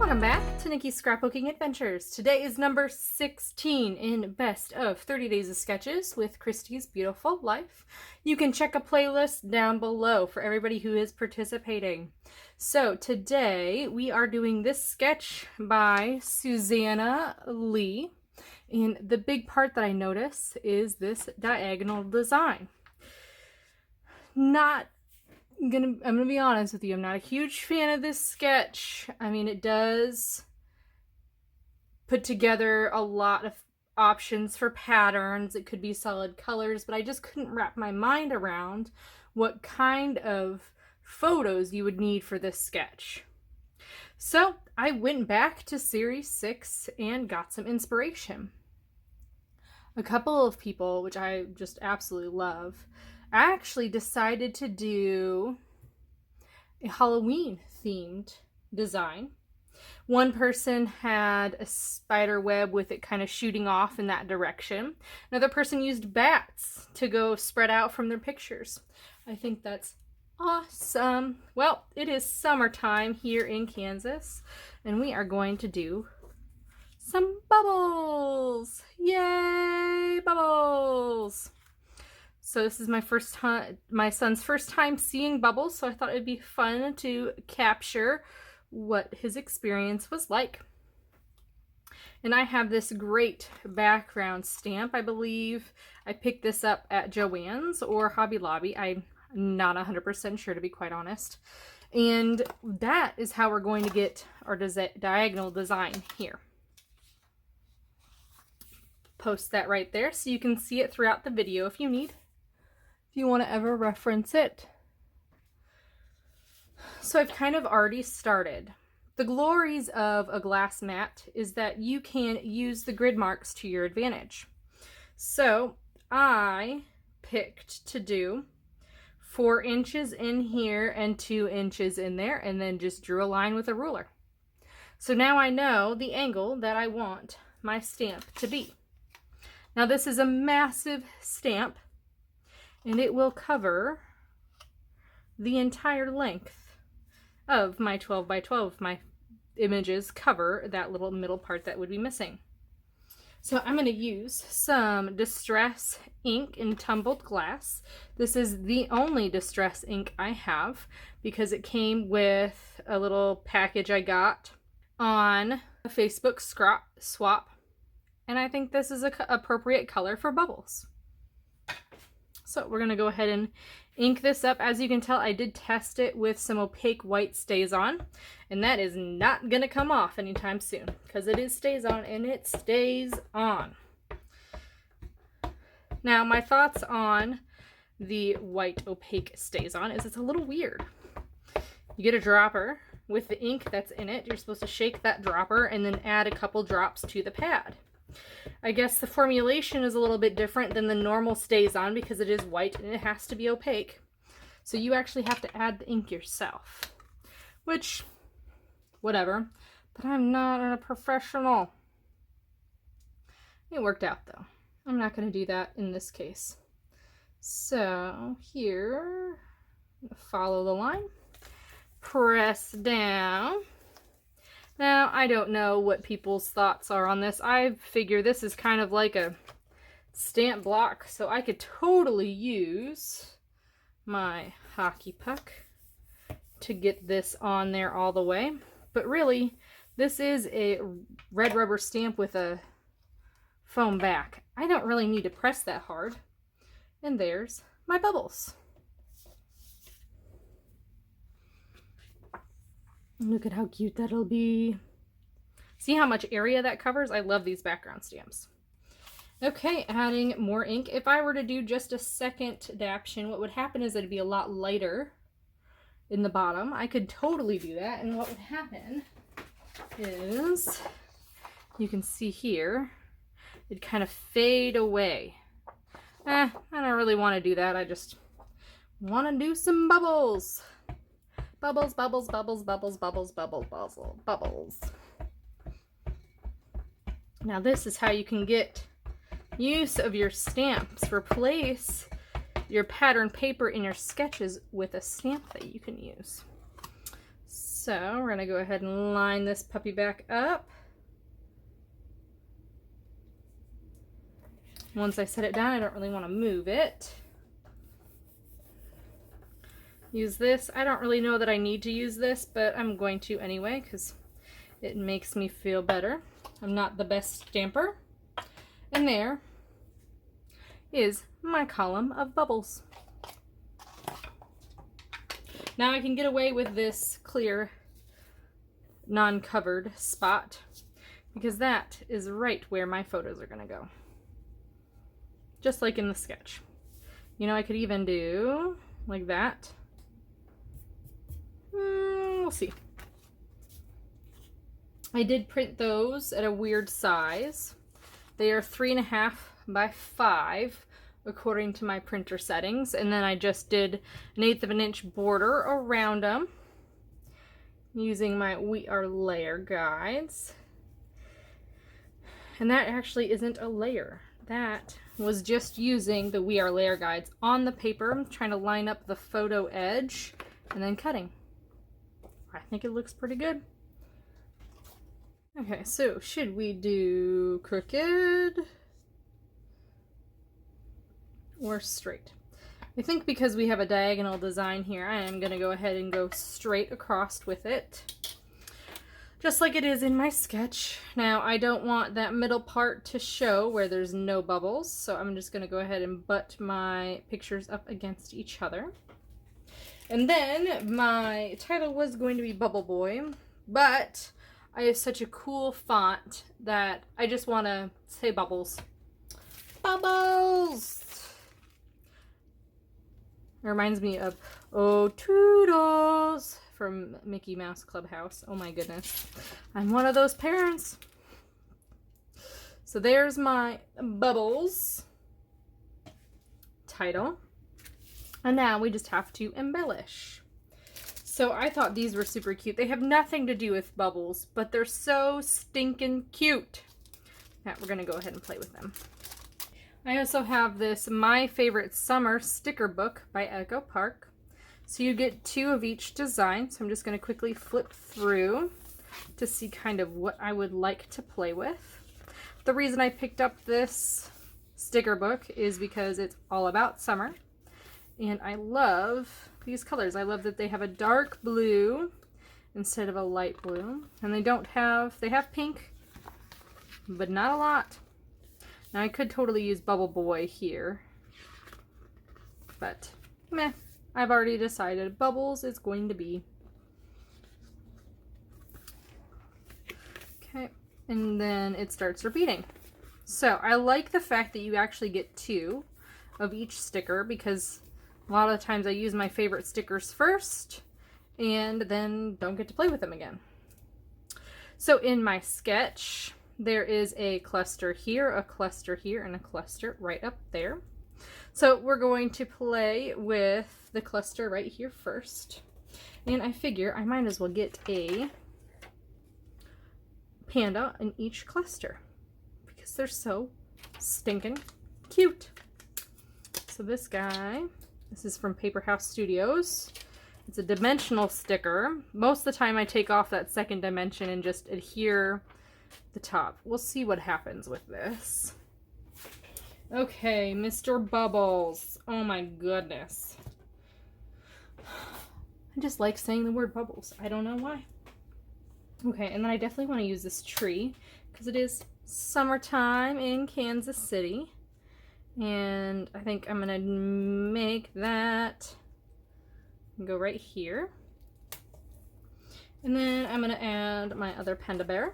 Welcome back to Nikki's Scrapbooking Adventures. Today is number 16 in Best of 30 Days of Sketches with Christy's Beautiful Life. You can check a playlist down below for everybody who is participating. So today we are doing this sketch by Susanna Lee. And the big part that I notice is this diagonal design. I'm gonna be honest with you, I'm not a huge fan of this sketch. I mean, it does put together a lot of options for patterns. It could be solid colors, but I just couldn't wrap my mind around what kind of photos you would need for this sketch. So I went back to series 6 and got some inspiration. A couple of people, which I just absolutely love, I actually decided to do a Halloween themed design. One person had a spider web with it kind of shooting off in that direction. Another person used bats to go spread out from their pictures. I think that's awesome. Well, it is summertime here in Kansas, and we are going to do some bubbles. Yay, bubbles! So this is my son's first time seeing bubbles, so I thought it'd be fun to capture what his experience was like. And I have this great background stamp. I believe I picked this up at Joann's or Hobby Lobby. I'm not 100% sure, to be quite honest. And that is how we're going to get our diagonal design here. Post that right there so you can see it throughout the video if you need. If you want to ever reference it. So I've kind of already started. The glories of a glass mat is that you can use the grid marks to your advantage. So I picked to do 4 inches in here and 2 inches in there, and then just drew a line with a ruler. So now I know the angle that I want my stamp to be. Now this is a massive stamp, and it will cover the entire length of my 12 by 12. My images cover that little middle part that would be missing. So I'm going to use some Distress ink in Tumbled glass. This is the only Distress ink I have because it came with a little package I got on a Facebook swap. And I think this is an appropriate color for bubbles. So we're going to go ahead and ink this up. As you can tell, I did test it with some opaque white stays on, and that is not going to come off anytime soon because it is stays on, and it stays on. Now, my thoughts on the white opaque stays on is it's a little weird. You get a dropper with the ink that's in it. You're supposed to shake that dropper and then add a couple drops to the pad. I guess the formulation is a little bit different than the normal stays on because it is white and it has to be opaque. So you actually have to add the ink yourself, which, whatever, but I'm not a professional. It worked out though. I'm not going to do that in this case. So here, follow the line, press down. Now, I don't know what people's thoughts are on this. I figure this is kind of like a stamp block, so I could totally use my hockey puck to get this on there all the way. But really, this is a red rubber stamp with a foam back. I don't really need to press that hard. And there's my bubbles. Look at how cute that'll be. See how much area that covers? I love these background stamps. Okay, adding more ink. If I were to do just a second adaption, what would happen is it'd be a lot lighter in the bottom. I could totally do that, and what would happen is, you can see here, it'd kind of fade away. I don't really want to do that. I just want to do some bubbles. Bubbles, bubbles, bubbles, bubbles, bubbles, bubbles, bubbles, bubbles. Now this is how you can get use of your stamps. Replace your pattern paper in your sketches with a stamp that you can use. So we're gonna go ahead and line this puppy back up. Once I set it down, I don't really want to move it. Use this. I don't really know that I need to use this, but I'm going to anyway because it makes me feel better. I'm not the best stamper. And there is my column of bubbles. Now I can get away with this clear, non-covered spot because that is right where my photos are going to go. Just like in the sketch. You know, I could even do like that. We'll see. I did print those at a weird size. They are 3.5 by 5 according to my printer settings, and then I just did 1/8 of an inch border around them using my We Are layer guides. And that actually isn't a layer. That was just using the We Are layer guides on the paper. I'm trying to line up the photo edge and then cutting. I think it looks pretty good. Okay, so should we do crooked or straight? I think because we have a diagonal design here, I am going to go ahead and go straight across with it, just like it is in my sketch. Now, I don't want that middle part to show where there's no bubbles, so I'm just going to go ahead and butt my pictures up against each other. And then my title was going to be Bubble Boy, but I have such a cool font that I just want to say Bubbles. Bubbles! It reminds me of Oh Toodles from Mickey Mouse Clubhouse. Oh my goodness. I'm one of those parents. So there's my Bubbles title. And now we just have to embellish. So I thought these were super cute. They have nothing to do with bubbles, but they're so stinking cute. Now we're gonna go ahead and play with them. I also have this My Favorite Summer sticker book by Opaque. So you get 2 of each design. So I'm just gonna quickly flip through to see kind of what I would like to play with. The reason I picked up this sticker book is because it's all about summer. And I love these colors. I love that they have a dark blue instead of a light blue. And they have pink, but not a lot. Now I could totally use Bubble Boy here, but meh, I've already decided Bubbles is going to be. Okay, and then it starts repeating. So I like the fact that you actually get 2 of each sticker because a lot of the times I use my favorite stickers first and then don't get to play with them again. So in my sketch, there is a cluster here, and a cluster right up there. So we're going to play with the cluster right here first. And I figure I might as well get a panda in each cluster because they're so stinking cute. So this guy, this is from Paper House Studios. It's a dimensional sticker. Most of the time I take off that second dimension and just adhere the top. We'll see what happens with this. Okay, Mr. Bubbles. Oh my goodness. I just like saying the word bubbles. I don't know why. Okay, and then I definitely want to use this tree because it is summertime in Kansas City. And I think I'm gonna make that go right here. And then I'm gonna add my other panda bear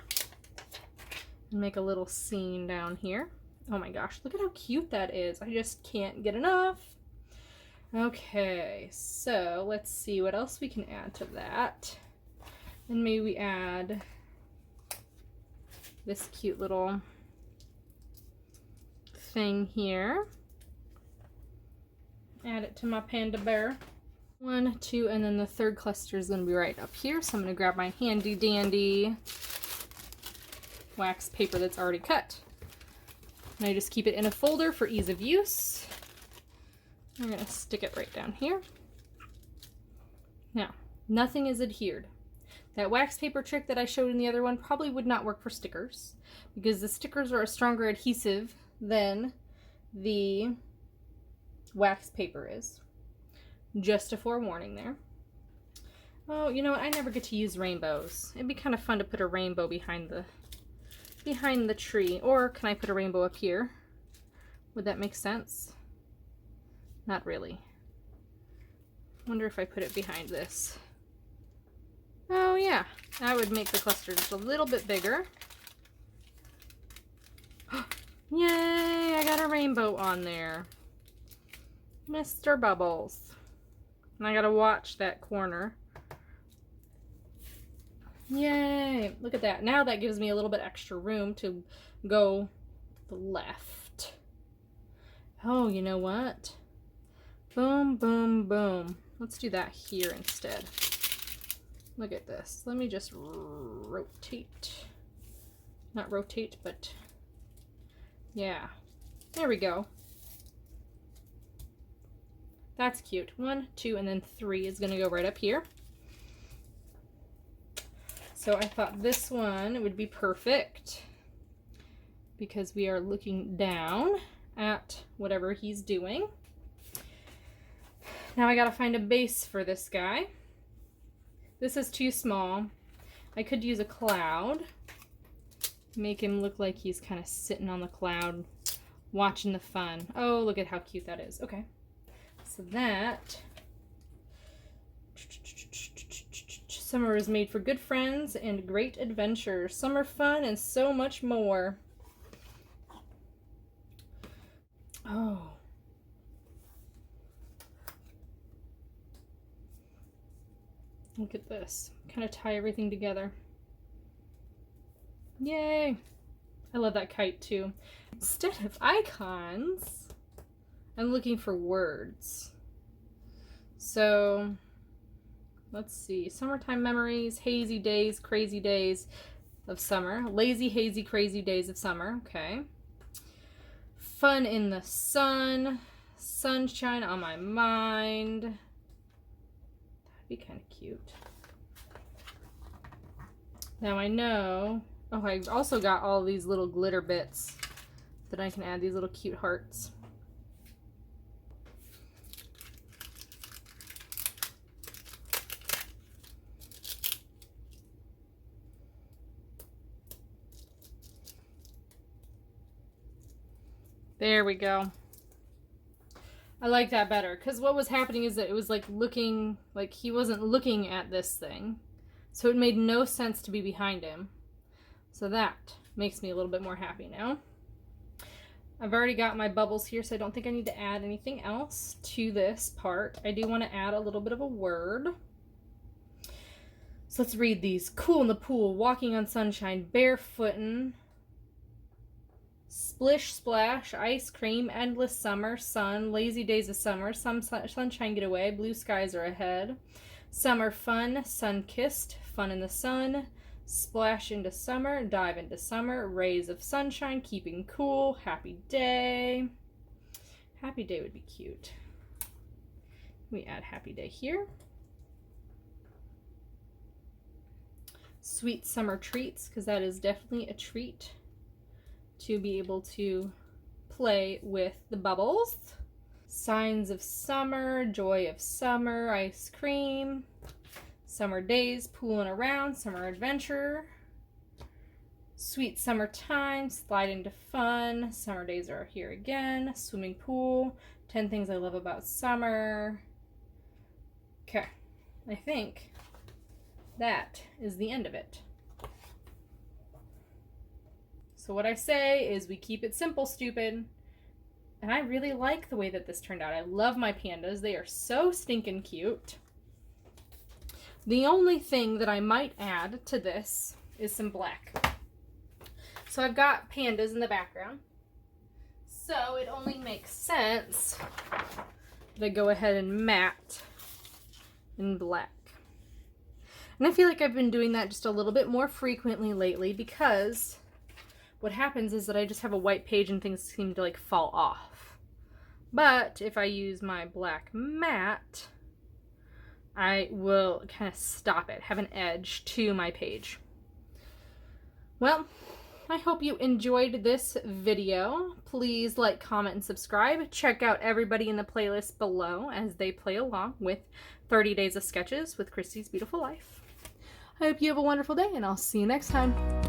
and make a little scene down here. Oh my gosh, look at how cute that is. I just can't get enough. Okay, so let's see what else we can add to that. And maybe we add this cute little thing here. Add it to my panda bear. 1, 2, and then the third cluster is going to be right up here. So I'm going to grab my handy dandy wax paper that's already cut. And I just keep it in a folder for ease of use. I'm going to stick it right down here. Now, nothing is adhered. That wax paper trick that I showed in the other one probably would not work for stickers because the stickers are a stronger adhesive than the wax paper is. Just a forewarning there. Oh, you know what? I never get to use rainbows. It'd be kind of fun to put a rainbow behind the tree. Or can I put a rainbow up here? Would that make sense? Not really. Wonder if I put it behind this. Oh yeah, that would make the cluster just a little bit bigger. Yay, I got a rainbow on there. Mr. Bubbles. And I gotta watch that corner. Yay, look at that. Now that gives me a little bit extra room to go the left. Oh, you know what? Boom, boom, boom. Let's do that here instead. Look at this. Let me just rotate. Not rotate, but yeah. There we go. That's cute. 1, 2, and then 3 is going to go right up here. So I thought this one would be perfect because we are looking down at whatever he's doing. Now I gotta find a base for this guy. This is too small. I could use a cloud. Make him look like he's kind of sitting on the cloud watching the fun. Oh, look at how cute that is. Okay. So that... Summer is made for good friends and great adventures. Summer fun and so much more. Oh. Look at this. Kind of tie everything together. Yay! I love that kite too. Instead of icons, I'm looking for words. So, let's see. Summertime memories, hazy days, crazy days of summer. Lazy, hazy, crazy days of summer. Okay. Fun in the sun. Sunshine on my mind. That'd be kind of cute. Now I know. Oh, I also got all these little glitter bits that I can add, these little cute hearts. There we go. I like that better because what was happening is that it was like looking like he wasn't looking at this thing. So it made no sense to be behind him. So that makes me a little bit more happy now. I've already got my bubbles here, so I don't think I need to add anything else to this part. I do want to add a little bit of a word. So let's read these. Cool in the pool, walking on sunshine, barefootin', splish splash, ice cream, endless summer, sun, lazy days of summer, some sunshine getaway, blue skies are ahead, summer fun, sun-kissed, fun in the sun, splash into summer, dive into summer, rays of sunshine, keeping cool, happy day. Happy day would be cute. We add happy day here. Sweet summer treats, because that is definitely a treat to be able to play with the bubbles. Signs of summer, joy of summer, ice cream, summer days, pooling around, summer adventure, sweet summertime, slide into fun, summer days are here again, swimming pool, 10 things I love about summer. Okay, I think that is the end of it. So what I say is we keep it simple, stupid. And I really like the way that this turned out. I love my pandas. They are so stinking cute. The only thing that I might add to this is some black. So I've got pandas in the background. So it only makes sense to go ahead and matte in black. And I feel like I've been doing that just a little bit more frequently lately because what happens is that I just have a white page and things seem to like fall off. But if I use my black matte, I will kind of stop it, have an edge to my page. Well, I hope you enjoyed this video. Please like, comment, and subscribe. Check out everybody in the playlist below as they play along with 30 Days of Sketches with Christy's Beautiful Life. I hope you have a wonderful day, and I'll see you next time.